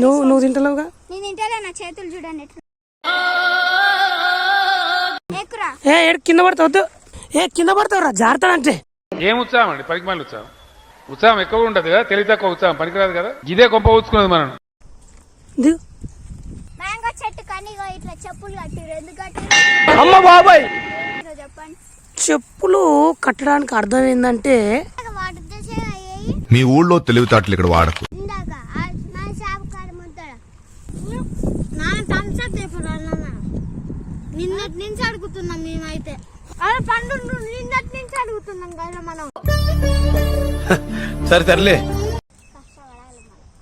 నువ్వు తింటలేవుగా? నేను తింటలే, నా చేతులు చూడండి ఎట్లా. కింద పడతావద్దు, కింద పడతావురా జాగ్రత్త. ఏం ఉత్సాహం అండి, పనికి మళ్ళీ ఉత్సాహం ఎక్కువ ఉంటది కదా, తెలివి తక్కువ ఉత్సాహం పనికిరాదు కదా. ఇదే కొంప ఊచుకున్నది మనం. మ్యాంగో చెట్టు కానీ ఇట్లా చెప్పులు కట్టిరు, ఎందుకు కట్టిరు? అమ్మ బాబాయ్, చెప్పండి. చెప్పులు కట్టడానికి అర్థం ఏంటంటే మీ ఊళ్ళో తెలివితేటలు ఇక్కడ వాడకు. నిన్నటి నుంచి అడుగుతున్నాం మేమైతే, పండు నిన్నటి నుంచి అడుగుతున్నాం కదా మనం. సరే తరలే.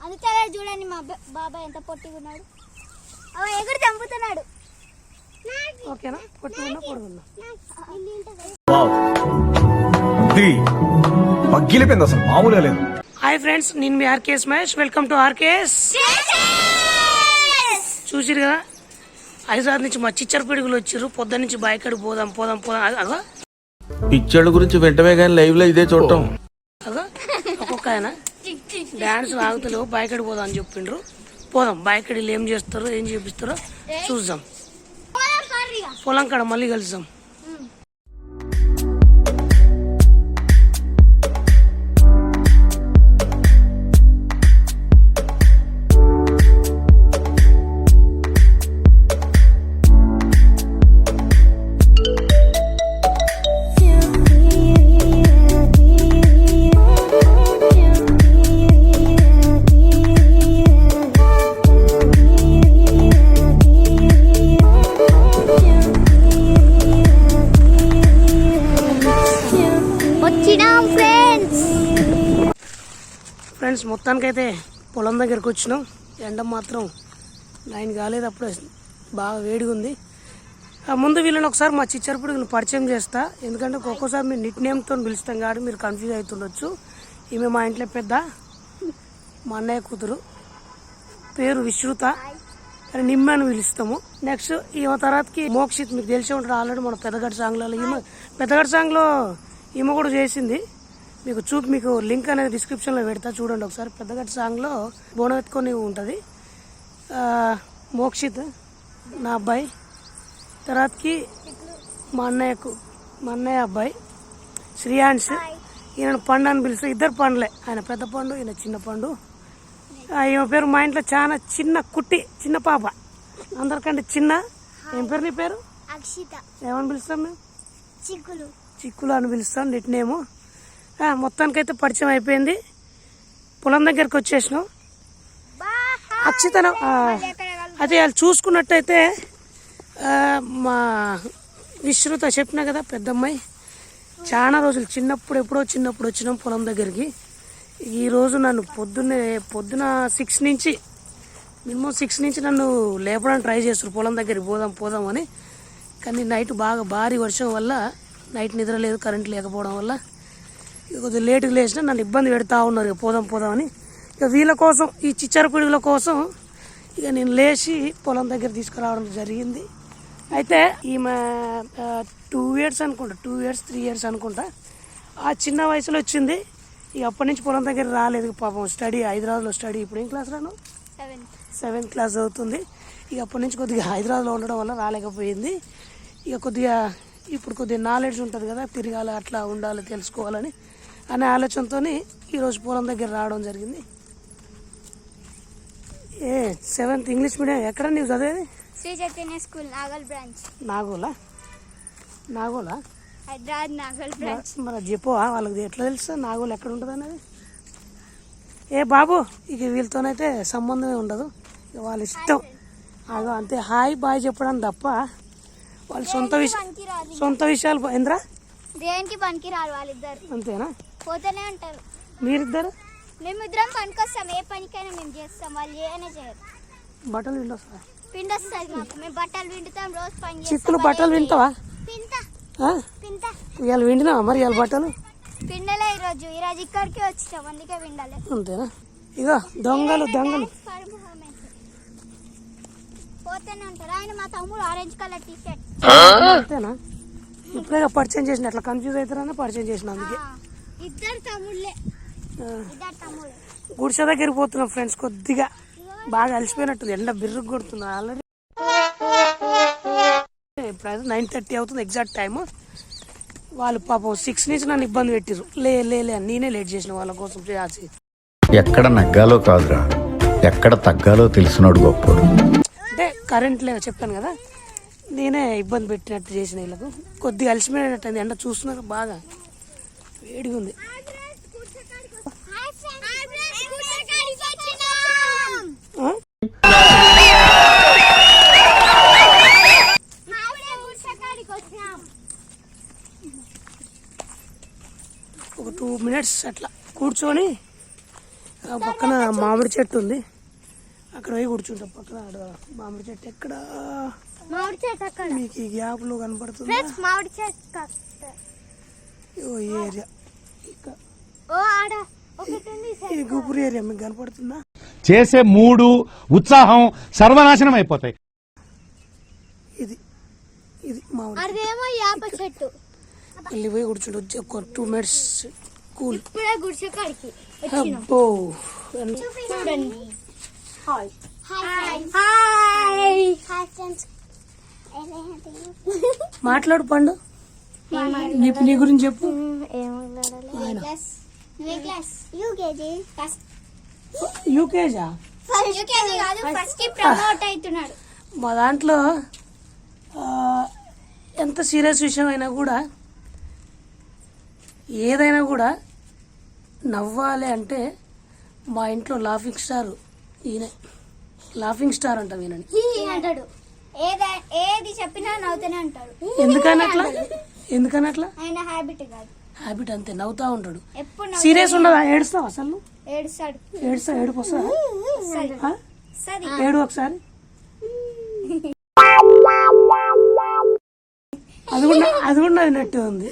అందుకే చూడండి మా బాబాయ్ ఎంత పొట్టిగా ఉన్నాడు, ఎగురు చంపుతున్నాడు. పగ్గిలిపోయింది, అసలు మామూలుగా లేదు. హాయ్ ఫ్రెండ్స్, నేను మీ RKS Mahesh. Welcome to RKS. చూసిరు కదా, హైదరాబాద్ నుంచి మా చిచ్చర పిడుగులు వచ్చారు. పొద్దున్న నుంచి బాయికాడికి పోదాం పోదాం పోదాం. అదో పిచ్చోళ్ళ గురించి వెంటనే కానీ లైవ్ లో ఇదే చూడటం. అదో ఒక్కొక్క ఆయన డాన్స్ ఆగుతలేవు, బాయికాడికి పోదాం అని చెప్పిండ్రు. పోదాం, బాయికాడిలు ఏం చేస్తారో ఏం చూపిస్తారో చూద్దాం. పొలం కాడ మళ్ళీ కలుద్దాం. ఫ్రెండ్స్, మొత్తానికైతే పొలం దగ్గరికి వచ్చినాం. ఎండ మాత్రం 9 కాలేదు, అప్పుడే బాగా వేడిగా ఉంది. ముందు వీళ్ళని ఒకసారి మా చిచ్చరపుడిని పరిచయం చేస్తా, ఎందుకంటే ఒక్కొక్కసారి మీరు నిట్ నేమ్తో పిలుస్తాం కాబట్టి మీరు కన్ఫ్యూజ్ అవుతుండొచ్చు. ఈమె మా ఇంట్లో పెద్ద, మా అన్నయ్య కూతురు, పేరు విశ్రుత అని నిమ్మ అని పిలుస్తాము. నెక్స్ట్ ఈమె తర్వాతకి మోక్షిత్, మీకు తెలిసే ఉంటారు ఆల్రెడీ మన పెద్దగడ్డ సాంగ్లలో. ఈమె పెద్దగడ్డ సాంగ్లో ఈమె కూడా చేసింది. మీకు లింక్ అనేది డిస్క్రిప్షన్లో పెడతా, చూడండి ఒకసారి. పెద్దగడ్డ సాంగ్లో బోనం ఎత్తుకొని ఉంటుంది. మోక్షిత్ నా అబ్బాయి, తర్వాతకి మా అన్నయ్య అబ్బాయి శ్రీయాన్స్. ఈయన పండు అని పిలుస్తారు, ఇద్దరు పండ్లే, ఆయన పెద్ద పండు, ఈయన చిన్న పండు. ఈమె పేరు మా ఇంట్లో చాలా చిన్న కుట్టి, చిన్న పాప, అందరికంటే చిన్న. ఏం పేరు నీ పేరు? అక్షిత. ఏమని పిలుస్తాం మేము? చిక్కులు అని పిలుస్తాం, నిట్ నేము. మొత్తానికైతే పరిచయం అయిపోయింది. పొలం దగ్గరికి వచ్చేసినాం. అక్షితను అదే వాళ్ళు చూసుకున్నట్టయితే మా విశ్రుత చెప్పినా కదా, పెద్దమ్మాయి చాలా రోజులు ఎప్పుడో చిన్నప్పుడు వచ్చినాం పొలం దగ్గరికి. ఈరోజు నన్ను పొద్దున 6 నుంచి మినిమం 6 నుంచి నన్ను లేపడానికి ట్రై చేస్తారు, పొలం దగ్గరికి పోదాం అని. కానీ నైట్ బాగా భారీ వర్షం వల్ల నైట్ నిద్ర లేదు, కరెంట్ లేకపోవడం వల్ల కొద్దిగా లేటుగా లేచినా నన్ను ఇబ్బంది పెడతా ఉన్నారు. ఇక పోదాం అని. ఇక వీళ్ళ కోసం, ఈ చిచ్చర పిడుగుల కోసం ఇక నేను లేచి పొలం దగ్గర తీసుకురావడం జరిగింది. అయితే ఈమె 2 years అనుకుంటా, 2 years 3 years అనుకుంటా. ఆ చిన్న వయసులో వచ్చింది. ఇక అప్పటి నుంచి పొలం దగ్గర రాలేదు. పాపం స్టడీ, హైదరాబాద్లో స్టడీ. ఇప్పుడు ఏం క్లాస్ రాను? 7th క్లాస్ అవుతుంది. ఇక అప్పటి నుంచి కొద్దిగా హైదరాబాద్లో ఉండడం వల్ల రాలేకపోయింది. ఇక ఇప్పుడు కొద్దిగా నాలెడ్జ్ ఉంటుంది కదా, తిరగాలి, అట్లా ఉండాలి, తెలుసుకోవాలని అనే ఆలోచనతో ఈరోజు పొలం దగ్గర రావడం జరిగింది. 7th English medium. ఎక్కడ నీవు చదివేది? Sri Chaitanya school, Nagole branch. నాగోలా హైదరాబాద్ నాగల్ బ్రాంచ్. మరి చెప్పవా వాళ్ళకి, ఎట్లా తెలుసా నాగోలు ఎక్కడ ఉంటుంది అనేది? బాబు, ఇక వీళ్ళతోనైతే సంబంధమే ఉండదు, ఇక వాళ్ళ ఇష్టం. అదో అంతే, హాయ్ బాయ్ చెప్పడం తప్ప వాళ్ళు సొంత విషయాలు. ఏంద్రా, దేనికి పనికి రారు వాళ్ళిద్దరు, అంతేనా? పోతూనే ఉంటారు. మీరిద్దరు? మేమిద్దరం పనికొస్తాం, ఏ పనికైనా మేము చేస్తాం, వాళ్ళు ఏమైనా చేయరు. బట్టలు పిండొస్తా? పిండొస్తుంది మాకు, మేము బట్టలు పిండుతాం, రోజు పని చేస్తాం. చిక్కులు బట్టలు వింటావా? పింతా. ఇవాళ విండినావా మరి? ఇవాళ బట్టలు పిండలే, ఈరోజు ఇక్కడికి వచ్చాం, అందుకే పిండాలి. అంతేనా? ఇగో దొంగలు పోతూనే ఉంటారు. ఆయన మా తమ్ముడు, ఆరెంజ్ కలర్ టీ-షర్ట్. అంతేనా? ఇప్పుడే పరిచయం చేసిన, అట్లా కన్ఫ్యూజ్ అవుతారని పరిచయం చేసిన. అందుకే ఇద్దరు తమ్ముళ్ళే. గుడిసె దగ్గరికి పోతున్నాం ఫ్రెండ్స్. కొద్దిగా బాగా అలసిపోయినట్టుంది, ఎండ బిర్రుగు కొడుతుంది ఆల్రెడీ. ఇప్పుడు 9:30 అవుతుంది ఎగ్జాక్ట్ టైము. వాళ్ళు పాపం 6 నుంచి నన్ను ఇబ్బంది పెట్టిరు. లే నేనే లేట్ చేసిన వాళ్ళ కోసం చేసి. ఎక్కడ నగ్గాలో కాదురా, ఎక్కడ తగ్గాలో తెలిసినోడు గొప్పోడు. అంటే కరెంట్ లేవు చెప్పాను కదా, నేనే ఇబ్బంది పెట్టినట్టు చేసిన వీళ్ళకు. కొద్దిగా అలసిపోయినట్టు ఎండ చూస్తున్నారు, బాగా వేడిగా ఉంది. ఒక 2 minutes అట్లా కూర్చొని పక్కన మామిడి చెట్టు ఉంది, అక్కడ పోయి కూర్చుంటాం. పక్కన మామిడి చెట్టు ఎక్కడ, మామిడి చెట్టు అక్కడ మీకు ఈ గ్యాప్ లో కనపడుతుంది. మామిడి చెట్టు ఈ ఏరియా ఈ గుబురు ఏరియా మీకు కనపడుతుందా? చేసే మూడు ఉత్సాహం సర్వనాశనం అయిపోతాయి. ఇది మామిడి అదేమో యాప చెట్టు. మళ్ళీ పోయి కూర్చుంటే ఒక 2 minutes కూల్. ఇప్పుడే గుడిసె కాడికి అబ్బో చూడండి. Hi hi friends. మాట్లాడు పండు, నీ గురించి చెప్పు. యూకేజా? మా దాంట్లో ఎంత సీరియస్ విషయం అయినా కూడా, ఏదైనా కూడా నవ్వాలి అంటే మా ఇంట్లో లాఫింగ్ స్టార్ ఈయన. లాఫింగ్ స్టార్ అంటాం ఈయనని. అంటాడు, ఏది చెప్పినా నవ్వుతూనే అంటాడు. ఎందుకనట్లా? ఆయన హ్యాబిట్ కాదు, హ్యాబిట్ అంతే, నవ్వుతా ఉంటాడు. ఎప్పుడు సీరియస్ ఉండదా? ఏడుస్తావు అసలు? ఏడుస్తాడు. ఏడుపు వస్తుందా? ఏడు ఒకసారి. అది కూడా నవ్వినట్టు ఉంది.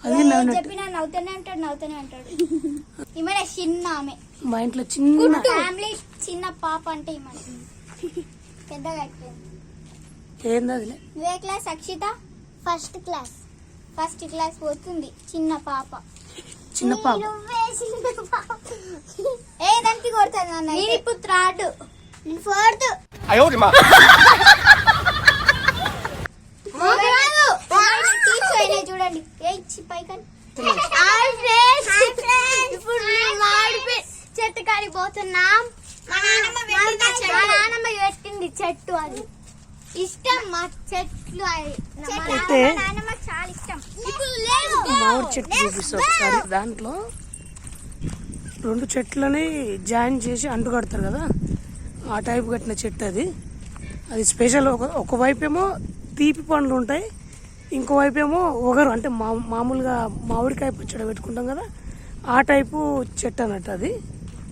అది చెప్పినా నవ్వుతూనే అంటాడు. ఈమె చిన్న ఆమె, మా ఇంట్లో చిన్న ఫ్యామిలీ, చిన్న పాప అంటే ఈమె పెద్దగా అయిపోయింది. ఏంది అది? ఏ క్లాస్ అక్షిత? ఫస్ట్ క్లాస్ పోతుంది. చిన్న పాప. ఏ దానికి కొడతాను అన్న. ఇప్పుడు 3rd, 4th. చూడండి పైకని. ఇప్పుడు చెట్టు కాడికి పోతున్నాం. మా నాన్నమ్మ పెట్టింది చెట్టు, అది ఇష్టం. మా చెట్లు నాన్నమ్మకి చాలా ఇష్టం. మామిడి చెట్టు చూపిస్తా ఒకసారి. దాంట్లో 2 చెట్లని జాయిన్ చేసి అంటు కడతారు కదా, ఆ టైప్ కట్టిన చెట్టు అది. స్పెషల్. ఒకవైపు ఏమో తీపి పండ్లు ఉంటాయి, ఇంకోవైపు ఏమో ఒగరు, అంటే మామూలుగా మామిడికాయ పచ్చడి పెట్టుకుంటాం కదా, ఆ టైపు చెట్టు అన్నట్టు. అది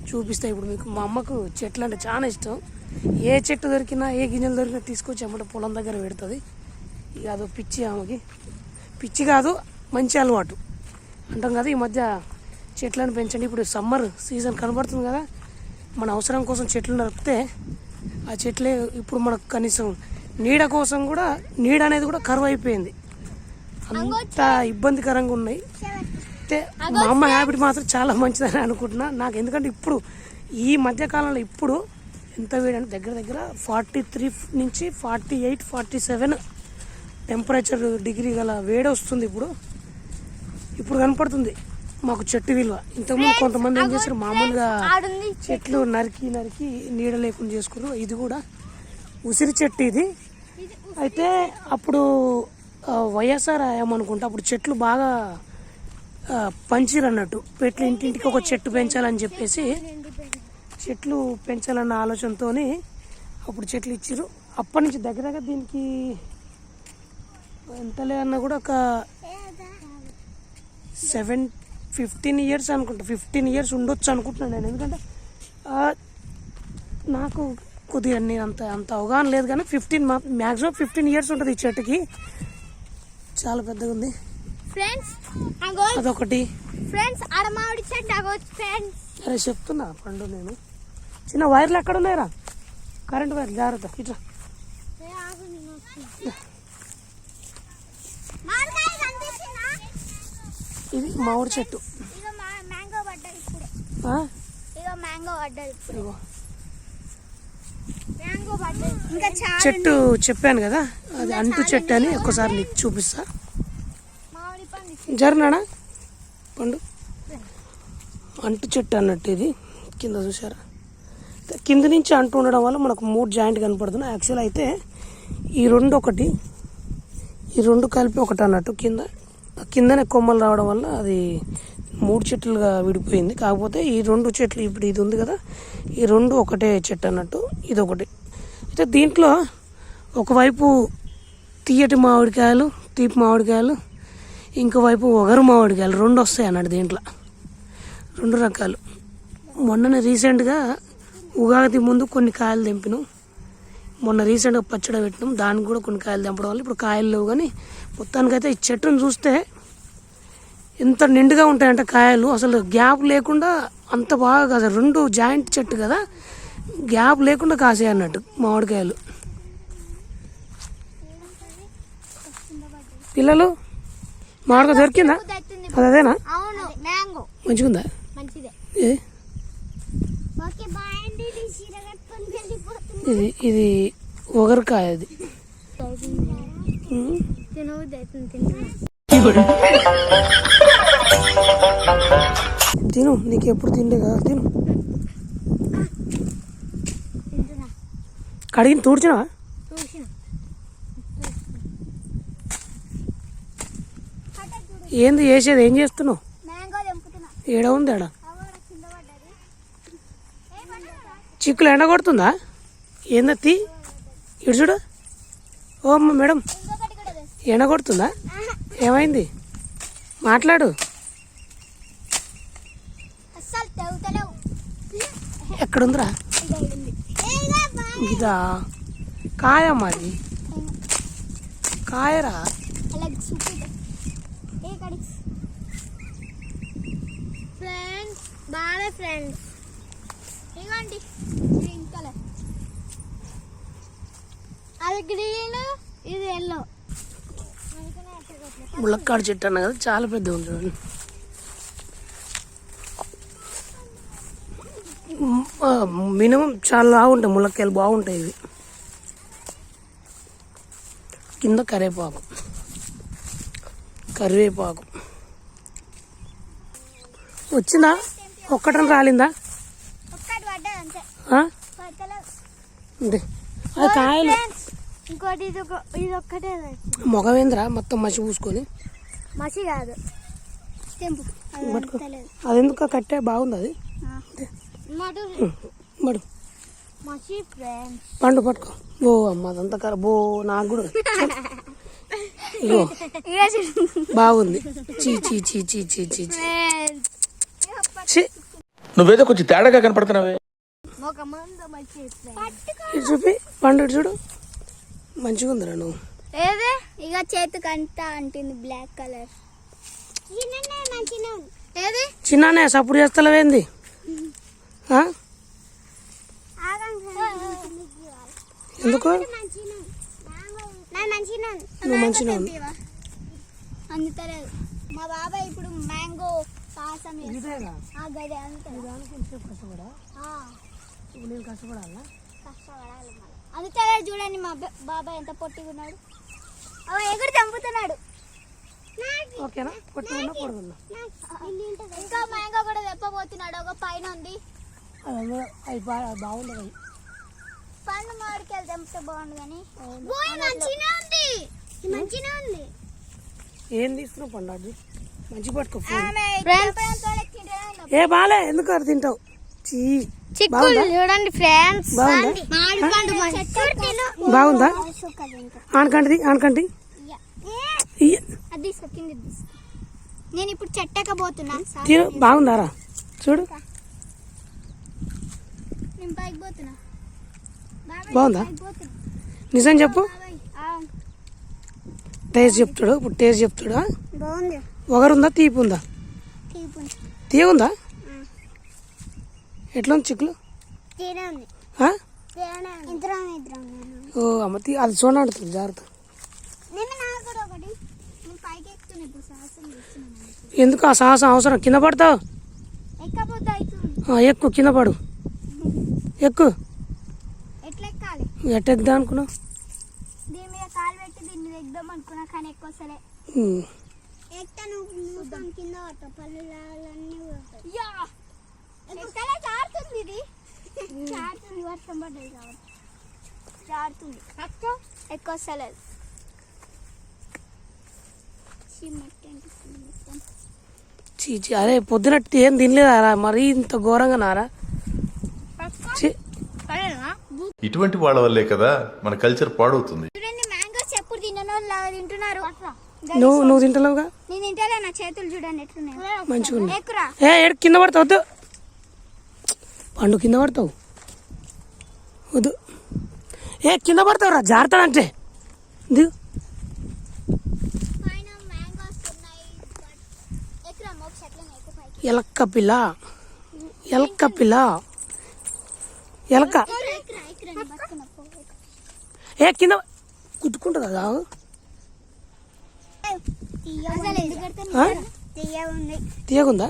చూపిస్తాయి ఇప్పుడు మీకు. మా అమ్మకు చెట్లు అంటే చాలా ఇష్టం. ఏ చెట్టు దొరికినా, ఏ గింజలు దొరికినా తీసుకొచ్చి అమ్మట పొలం దగ్గర పెడుతుంది. ఇక అదో పిచ్చి ఆమెకి. పిచ్చి కాదు, మంచి అలవాటు అంటాం కదా. ఈ మధ్య చెట్లను పెంచండి. ఇప్పుడు సమ్మర్ సీజన్ కనబడుతుంది కదా, మన అవసరం కోసం చెట్లు నరికితే ఆ చెట్లే ఇప్పుడు మనకు కనీసం నీడ కోసం కూడా, నీడ అనేది కూడా కరువు అయిపోయింది. అంత ఇబ్బందికరంగా ఉన్నాయి. అయితే మా అమ్మ హ్యాబిట్ మాత్రం చాలా మంచిదని అనుకుంటున్నా నాకు. ఎందుకంటే ఇప్పుడు ఈ మధ్యకాలంలో ఇప్పుడు ఎంత వేడి అంటే దగ్గర 43 నుంచి 48, 47 టెంపరేచర్ డిగ్రీ గల వేడి వస్తుంది. ఇప్పుడు కనపడుతుంది మాకు చెట్టు విలువ. ఇంతకుముందు కొంతమంది ఏం చేశారు, మామూలుగా చెట్లు నరికి నీడ లేకుండా చేసుకున్నారు. ఇది కూడా ఉసిరి చెట్టు ఇది. అయితే అప్పుడు వైఎస్ఆర్ ఏమనుకుంటా, అప్పుడు చెట్లు బాగా పంచిరు అన్నట్టు. ఇంటింటికి ఒక చెట్టు పెంచాలని చెప్పేసి, చెట్లు పెంచాలన్న ఆలోచనతో అప్పుడు చెట్లు ఇచ్చిరు. అప్పటి నుంచి దగ్గర దీనికి ఎంత లేదన్నా కూడా ఒక 15 years అనుకుంటా, 15 years ఉండొచ్చు అనుకుంటున్నాను నేను. ఎందుకంటే నాకు కొద్దిగా అంత అవగాహన లేదు కానీ మ్యాక్సిమం 15 years ఉంటుంది ఈ చెట్టుకి. చాలా పెద్దగా ఉంది ఫ్రెండ్స్. అదొకటి ఫ్రెండ్స్, ఆడ మామిడి చెట్టు ఫ్రెండ్స్. అరే చెప్తున్నా పండు, నేను చిన్న వైర్లు ఎక్కడ ఉన్నాయిరా, కరెంట్ వైర్లు, జాగ్రత్త. ఇట్లా ఇది మామిడి చెట్టు. మ్యాంగో పడ్డది ఇప్పుడు. మ్యాంగో పడ్డది ఇంకా చాలా చెట్టు చెప్పాను కదా, అది అంటు చెట్టు అని ఒక్కసారి నీకు చూపిస్తా. మామిడి పండు జరనానా పండు అంటు చెట్టు అన్నట్టు ఇది. కింద చూసారా, కింద నుంచి అంటు ఉండడం వల్ల మనకు 3 జాయింట్ కనపడుతున్నాయి. యాక్చువల్ అయితే ఈ రెండు కలిపి ఒకటి అన్నట్టు. కిందనే కొమ్మలు రావడం వల్ల అది 3 చెట్లుగా విడిపోయింది. కాకపోతే ఈ 2 చెట్లు ఇప్పుడు ఇది ఉంది కదా, ఈ 2 ఒకటే చెట్టు అన్నట్టు, ఇది ఒకటి. అయితే దీంట్లో ఒకవైపు తీయటి మామిడికాయలు, తీపి మామిడికాయలు, ఇంకోవైపు ఒగరు మామిడికాయలు 2 వస్తాయి అన్నట్టు. దీంట్లో 2 రకాలు. మొన్ననే రీసెంట్గా ఉగాది ముందు కొన్ని కాయలు తెంపినాం. మొన్న రీసెంట్గా పచ్చడి పెట్టినాం, దానికి కూడా కొన్ని కాయలు తెంపడం వల్ల ఇప్పుడు కాయలు లేవు. కానీ మొత్తానికైతే ఈ చెట్టును చూస్తే ఎంత నిండుగా ఉంటాయంటే కాయలు, అసలు గ్యాప్ లేకుండా అంత బాగా కాదు. 2 జాయింట్ చెట్టు కదా, గ్యాప్ లేకుండా కాసాయి అన్నట్టు మామిడికాయలు. పిల్లలు మామిడికాయ దొరికిందా? అదేనా? అవును మ్యాంగో మంచిగుందా? మంచిదే. ఏ ఓకే బాయ్ అండి. నేను చీర కట్టుకొని వెళ్ళిపోతున్నా. ఇది ఒగరకాయ. అది తిను, నీకు ఎప్పుడు తిండే కదా, తిను. కడిగిన తూడ్చినావా? ఏంది చేసేది? ఏం చేస్తున్నావు? మ్యాంగో తెంపుతున్నా. ఏడ ఉంది ఆడ? కింద పడ్డది. చిక్కులు ఎండ కొడుతుందా? ఏందత్తి ఇటు చూడు. ఓ అమ్మ మేడం, ఇంకొకటి కూడా తెస్తా. ఎండ కొడుతుందా? ఏమైంది? మాట్లాడు. అస్సలు తెగుతలేవు. ఎక్కడుందిరా? ఇదా కాయమ్మా, అది కాయరా? ఫ్రెండ్స్ బాగా ఫ్రెండ్స్ ఇవ్వండి. గ్రీన్ కలర్, అది గ్రీన్, ఇది ఎల్లో. ములక్కాడ చెట్టు అన్న కదా, చాలా పెద్ద ఉంది చూడండి. మినిమం చాలా బాగుంటాయి ములక్కాయలు, బాగుంటాయి ఇవి. కింద కరివేపాకు వచ్చిందా? ఒక్కటం రాలిందా? ఒక్కటి పడ్డది అంతే. ఆ? పడతలేవు. ఉంది. అది కాయలు. ఇంకోటి ఇది ఒక్కటే మొగవేంద్ర మొత్తం మసి పూసుకొని. మసి కాదు, తెంపు. పట్టుకో. అది ఎందుకు కట్టే? బాగుంది అది. మడు మసి ఫ్రెండ్స్. పండు పట్టుకో. ఓ అమ్మ, అదంతా బో నాకు కూడా. ఇగో బాగుంది. చీ చీ చీ చీ చీ చీ చీ. నువ్వేదో కొంచెం తేడాగా కనపడుతున్నావే. ఇటు చూపి పండు, ఇటు చూడు. మంచిగా ఉందిరా నువ్వు. ఏదే ఇక చేతికి అంతా అంటుంది బ్లాక్ కలర్. ఏది చిన్ననే సపోర్ట్ చేస్తలేవేంది? ఎందుకు? నువ్వు మంచిగా ఉంది. అందుతలేదు. మా బాబాయ్ ఇప్పుడు మ్యాంగో పాసం కష్టపడాలా? కష్టపడాలి. అందుతలేదు. చూడండి మా బాబాయ్ ఎంత పొట్టిగా ఉన్నాడు. ఎగురు చంపుతున్నాడు. ఓకేనా? పొట్టుకున్నా పొడుగున్నా. ఇంకా మ్యాంగో కూడా తెప్పబోతున్నాడు. ఒక పైన ఉంది. అవి బాగుండదు. పండు మామిడికాయలు తెంపితే బాగుండు కానీ మంచిగా ఉంది. మంచిగా ఉంది. ఏం తీసుకున్నావు పండు? అది మంచిగా పట్టుకో. ఫ్రెండ్స్ ఏ బాలే, ఎందుకు అది తింటావు? చిక్కులు చూడండి ఫ్రెండ్స్. బాగుందా? ఆనకండి ఆనకండి. అది నేను ఇప్పుడు చెట్టెక్కబోతున్నా. తిను. బాగుందారా? చూడు. నేను పైకి పోతున్నా. బాగుందా? నిజం చెప్పు. టేస్ట్ చెప్తాడు ఇప్పుడు. టేస్ట్ చెప్తాడా? బాగుంది. ఒగరుందా? తీపి ఉందా? తీయగుందా? ఎట్లా ఉంది చిక్కులు? ఓ అమ్మ, అది చూడండి జాగ్రత్త. ఎందుకు ఆ సాహసం అవసరం? కింద పడతావు. ఎక్కు, కింద పడు. ఎక్కు. ఎట్లా ఎక్కాలి? ఎట్ట ఎక్కుదాం అనుకున్నావు? దీని మీద కాలు పెట్టి దీని మీద ఎక్కుదాం అనుకున్నా కానీ ఎక్కువ సరే ఎక్తాను కింద పల్లెలన్నీ చారుతుంది ఇది చారుతుంది వర్షం పడ్డది కాబట్టి చారుతుంది ఎక్కువ వస్తలేదు చీచి అరే పొద్దున ఏం తినలేదారా మరీ ఇంత ఘోరంగా నారా? ఇటువంటి వాళ్ళ వల్లే కదా మన కల్చర్ పాడవుతుంది. చూడండి మ్యాంగోస్ ఎప్పుడు తిననోళ్ళు తింటున్నారు. నువ్వు తింటలేవుగా? నేను తింటలే, నా చేతులు చూడండి ఎట్లున్నాయి. మంచిగా ఉన్నాయి. ఎక్కురా ఏడు కింద పడతావు పండు, కింద పడతావు వద్దు. కింద పడతావురా జాగ్రత్త. దిగు. పైన మ్యాంగోస్ ఉన్నాయి. ఎక్కురా మోక్ష ఎట్లున్నాయి ఎక్కువ పైకి. ఎలక్క పిల్ల ఎలక్క పిల్ల ఎలక్క కింద కుట్టుకుంటుంది కదా. తీయగుందా?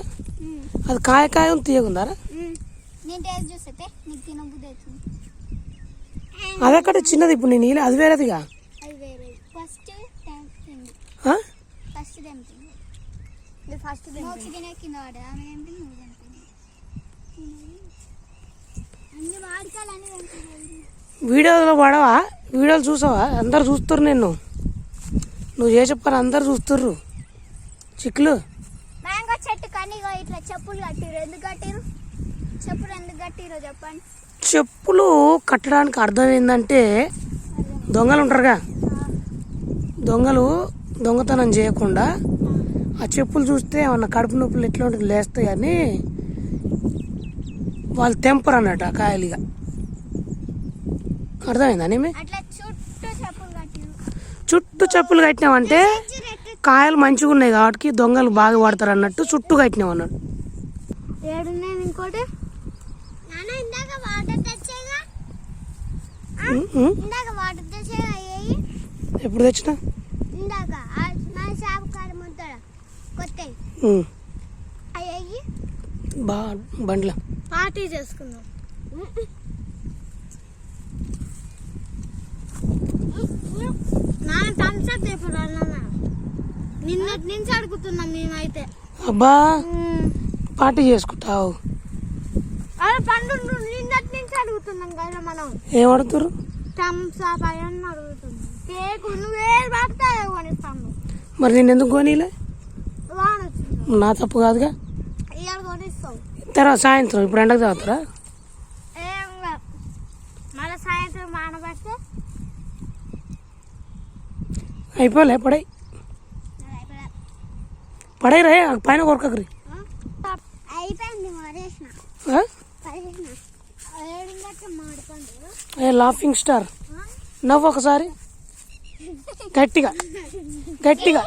అది కాయ కాయ తీయగుందా? నేను టేస్ట్ చూస్తే నీకు తినబుద్ధి అవుతుంది. అదొక్కటి చిన్నది, ఇప్పుడు నేను నీళ్ళు అది వేరేదిగా. అది వేరే ఫస్ట్ ఫస్ట్ మోక్ష తినే కింద వాడు ఆమె ఏంటి నువ్వు అన్ని వాడకాలన్నీ వీడియోలో పడవా? వీడియోలు చూసావా? అందరు చూస్తుర్రు నిన్ను, నువ్వు చేసే పని అందరు చూస్తుర్రు. చిక్కులు మ్యాంగో చెట్టు కానీ ఇట్లా చెప్పులు కట్టిరు. ఎందుకు కట్టిరు చెప్పులు? ఎందుకు కట్టిరో చెప్పండి. చెప్పులు కట్టడానికి అర్థం ఏంటంటే దొంగలు ఉంటారుగా, దొంగలు దొంగతనం చేయకుండా ఆ చెప్పులు చూస్తే ఏమన్నా కడుపు నొప్పులు ఎట్లా ఉంటుంది లేస్తాయి అని వాళ్ళు తెంపరు అన్నట్టు ఆ కాయలుగా. అర్థమైందా? నేమే అట్లా చుట్టూ చెప్పులు కట్టిరు. చుట్టూ చెప్పులు కట్టినామంటే కాయలు మంచిగా ఉన్నాయి కాబట్టి దొంగలు బాగా పడతారు అన్నట్టు చుట్టూ కట్టినాం అన్నట్టు. ఏడున్నాయి ఇంకోటి నాన్న ఇందాక వాటర్ తెచ్చేగా. ఇందాక వాటర్ తెచ్చేగా అయ్యాయి. ఎప్పుడు తెచ్చినా? ఇందాక నా షాప్ కాడ ముంతాడా కొత్త అయ్యాయి. బండ్ల పార్టీ చేసుకుందాం. నాన్న థమ్స్ అప్ ఇప్పుడు అన్న నిన్నటి నుంచి అడుగుతున్నాం మేమైతే. అబ్బా పార్టీ చేసుకుంటావు? అరే పండు నిన్నటి నుంచి అడుగుతున్నాం కదా మనం. ఏం అడుగుతారు? థమ్స్ అప్ అయ్యని అడుగుతున్నాం. కేకు నువ్వే పడతావు కొనిస్తాను. మరి నేను ఎందుకు కొనిలే? వాడొచ్చు నా తప్పు కాదుగా. ఇవాళ కొనిస్తావు తర్వాత సాయంత్రం. ఇప్పుడు ఎండకు తాగుతారా? ఏం మళ్ళీ సాయంత్రం మానబడితే అయిపోలే పడై పడై రే పైన కొరకరి. అయిపోయింది మరేసిన మాడిపండు. లాఫింగ్ స్టార్ నవ్వు ఒకసారి గట్టిగా గట్టిగా.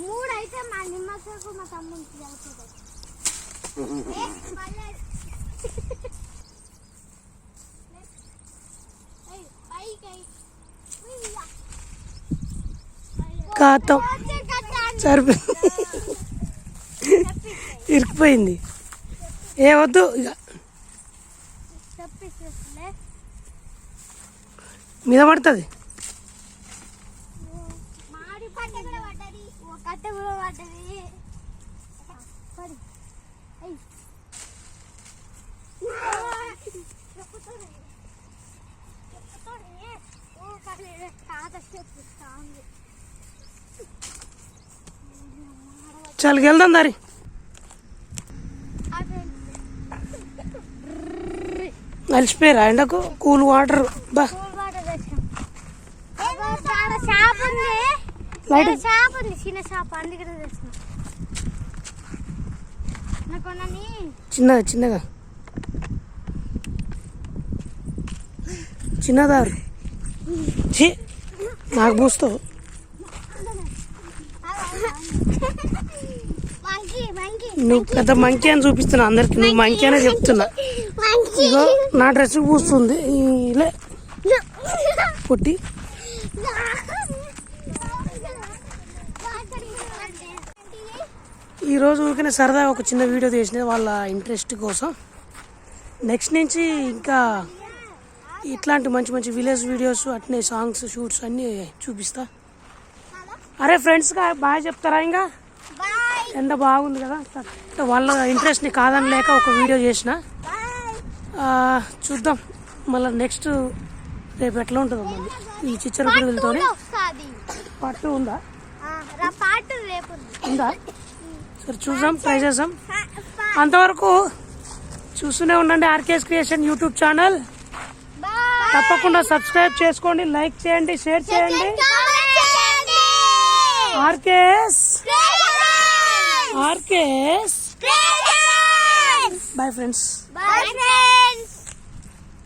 మూడు అయితే మా నిమ్మకు మా తమ్ముడికి కాతం సరిపో ఇరికిపోయింది. ఏ వద్దు ఇక మీద పడుతుంది. మాడి పంట కూడా పడ్డది, కట్ట కూడా పడ్డది. చలికి వెళ్దాం దారి. అలసిపోయారా ఎండకు? కూల్ వాటర్ బా షాప్ ఉంది, లైట్ షాప్ ఉంది, చిన్న షాప్ అందుకే తెచ్చిన. నాకు చిన్నగా చిన్నగా చిన్నదారు నాకు పూస్తావు. నువ్వు పెద్ద మంకీ అని చూపిస్తున్నా అందరికి. నువ్వు మంకీ అనే చెప్తున్నా. ఇగో నా డ్రెస్ పూస్తుంది ఇలా పుట్టి. ఈరోజు ఊరికనే సరదాగా ఒక చిన్న వీడియో తీసినది వాళ్ళ ఇంట్రెస్ట్ కోసం. నెక్స్ట్ నుంచి ఇంకా ఇట్లాంటి మంచి మంచి విలేజ్ వీడియోస్ అట్నే సాంగ్స్ షూట్స్ అన్నీ చూపిస్తా. అరే ఫ్రెండ్స్గా బాగా చెప్తారా? ఇంకా ఎండ బాగుంది కదా, వాళ్ళ ఇంట్రెస్ట్ని కాదనలేక ఒక వీడియో చేసిన. చూద్దాం మళ్ళీ నెక్స్ట్ రేపు ఎట్లా ఉంటుందో. మళ్ళీ ఈ చిచ్చర పిడుగులతో పాటు ఉందా ఉందా సరే చూద్దాం, ట్రై చేద్దాం. అంతవరకు చూస్తూనే ఉండండి ఆర్కేఎస్ క్రియేషన్ యూట్యూబ్ ఛానల్. తప్పకుండా సబ్స్క్రైబ్ చేసుకోండి, లైక్ చేయండి, షేర్ చేయండి. RKS bye friends.